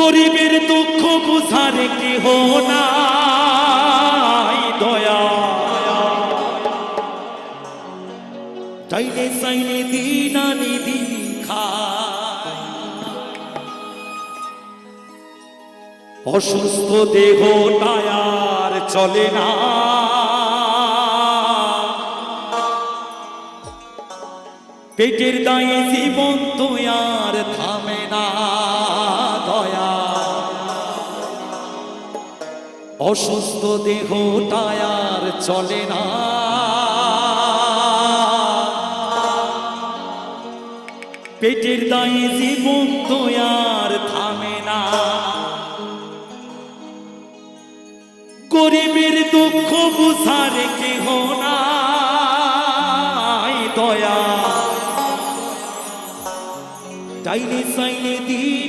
গরিবের দুঃখ বুঝার কেহ নাই দয়া চাইলে চাইলে দিন আনি দিন খায় অসুস্থ দেহ টায়ার চলে না পেটের দায়ে জীবন তো আর থামে না দয়া অসুস্থ দেহ টায়ার চলে না পেটের দায়ে জীবন তো আর থামে না গরিবের দুঃখ বুঝার কেহ নাই দয়া চাইলে চাইলে দিন